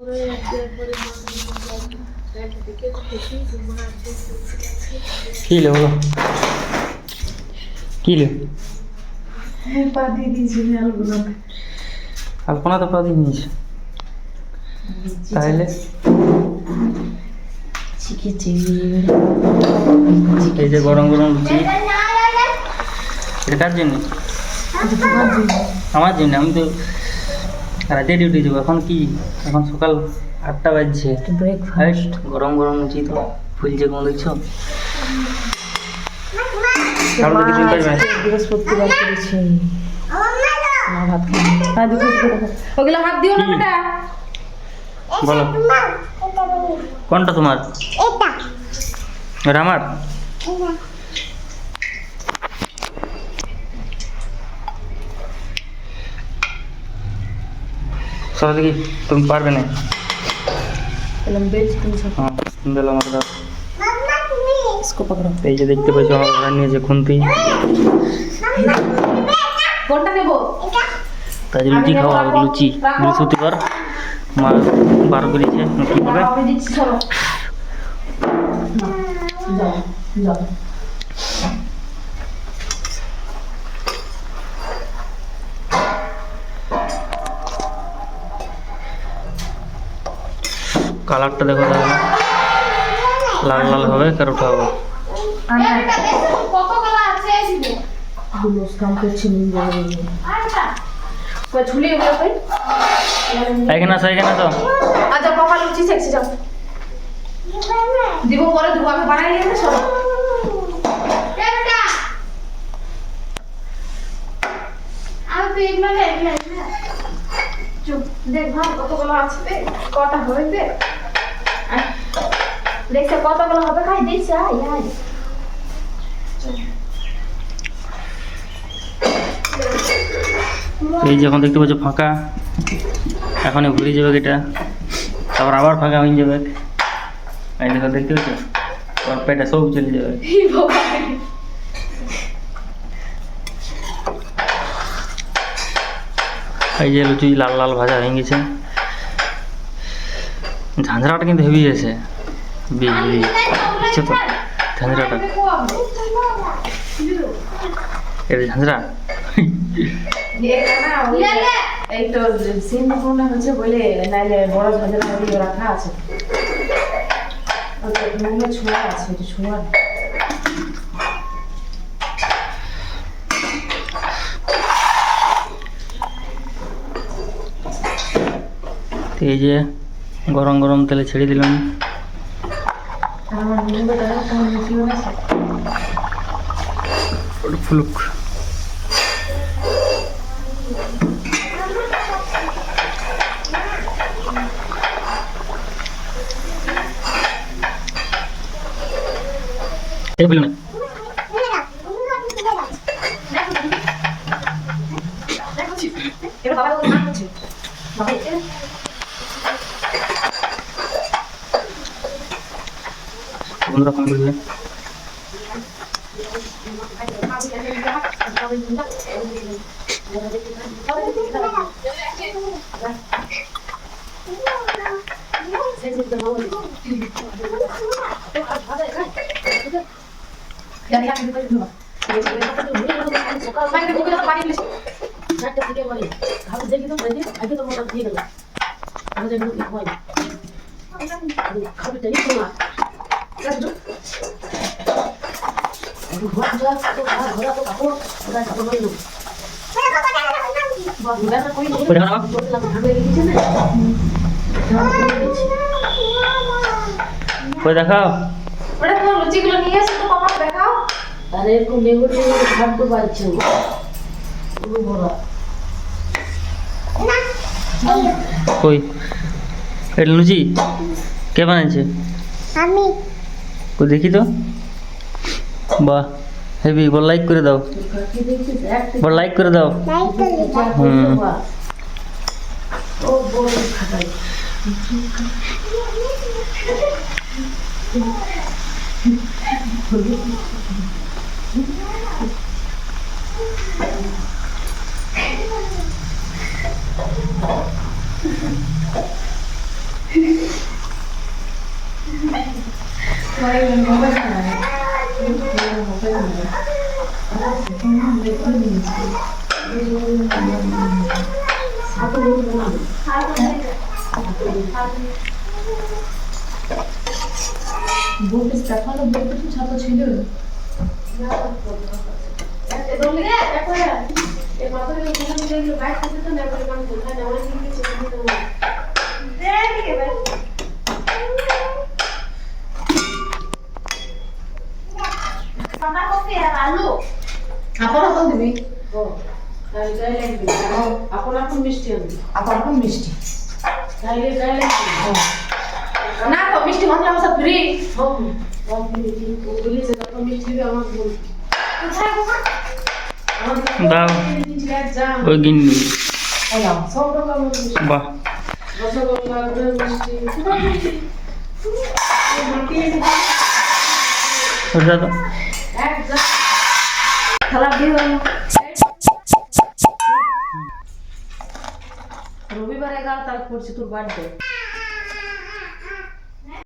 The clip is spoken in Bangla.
কি লো কি লো পা দিয়ে দিয়েছি আলগুলোতে। আলপনা তো প্রদীপ নিয়েছে তাহলে শিখেছি এই যে গরম গরম লুচি এটা কার জন্য? আমার জন্য। আমি তো রাতে ডিউটি যাবো। এখন কি এখন সকাল 8টা বাজছে। ব্রেকফাস্ট গরম গরম লুচি তো ফুলছে কোন দেখছো? তাহলে কিছু করবে বৃহস্পতিবার করেছি মা ভাত ওগুলো হাত দিও না বেটা। বলো কোনটা তোমার? এটা আমার। সব দেখি তুমি পারবে না। বেচ তুমি সব হ্যাঁ দিলাম আমাকে দাও। इसको पकड़ो। এই যে দেখতে পাচ্ছ আমার ঘর নিয়েছে খুন্তি। কোনটা নেব? তাই লুচি খাওয়া হবে লুচি। বৃহস্পতিবার মা বার করেছে কি হবে? আমি দিচ্ছি চলো যাও যাও। কালারটা দেখো তাহলে লাল লাল হবে কার উঠাবো। কতগুলো আছে দিব দুলোস কাম করছি নিয়ে যাবে আচ্ছা কই ঝুলি ওগুলো কই এখানে আসো আচ্ছা পাপা লুচি সেক্সি যাও দিব পরে দিব আমি বানাই নিয়ে সব বেটা আর তুই এগুলো নে চুপ দেখ ভাই কতগুলো আছে বে কটা হইবে দেখছে কতগুলো হবে খাই দিছে আয় আয় এই যখন দেখতে পাচ্ছ ফাঁকা এখনই ঘুরে যাবে এটা তারপর আবার ফাঁকা হয়ে যাবে। এই দেখো দেখতে পাচ্ছ তোমার পেটে সব চলে যাবে। এই যে লুচি লাল লাল ভাজা হয়ে গেছে। ঝাঁঝরাটা কিন্তু হেভি আছে বিজলি বুঝছো তো ঝাঁঝরাটা এটা ঝাঁঝরা এই তো সিম ফোনটা হচ্ছে বলে নাইলে বড় ঝাঁঝরা দিয়ে রাখা আছে ছোঁয়া আছে এটা ছোঁয়া তো এই যে গরম গরম তেলে ছেড়ে দিলাম। আমার নিয়ে বেটা তোমার লুচি বানাইছে ওটা ফুলুক এই বলুন এটা বাবা তো না করছে বাবা বন্ধুরা ফোন করবে কই দেখাও ওটা তোমার লুচিগুলো নিয়ে এসে তো পাপা দেখাও अरे को लेगो तो घर तो बाजू वो बोला কই এটা লুচি কে বানাইছে? আমি কই দেখি তো বাহ হেভি বল লাইক করে দাও करके देखिए एक বল লাইক করে দাও। লাইক করে হুম ओ बोल खटाई বলতে দেখানো বলতে তো ছাত্র ছিল আলু আপন আপন দিবি এখন এখন মিষ্টি আনবি আপন আপন মিষ্টি গাইলে গাইলে না তো মিষ্টি ভাঙলে আমার ফ্রি বলি যে যখন মিষ্টি দিবি আমার বল কোথায় বাবা দাও যা ওই গিন্নি এলাম সব রকমের মিষ্টি বাহ রসগোল্লা গুড়ের মিষ্টি ওটা তো এক যা খারাপ দিয়ে রবিবার 11 তারিখ পড়ছে তোর বার্থডে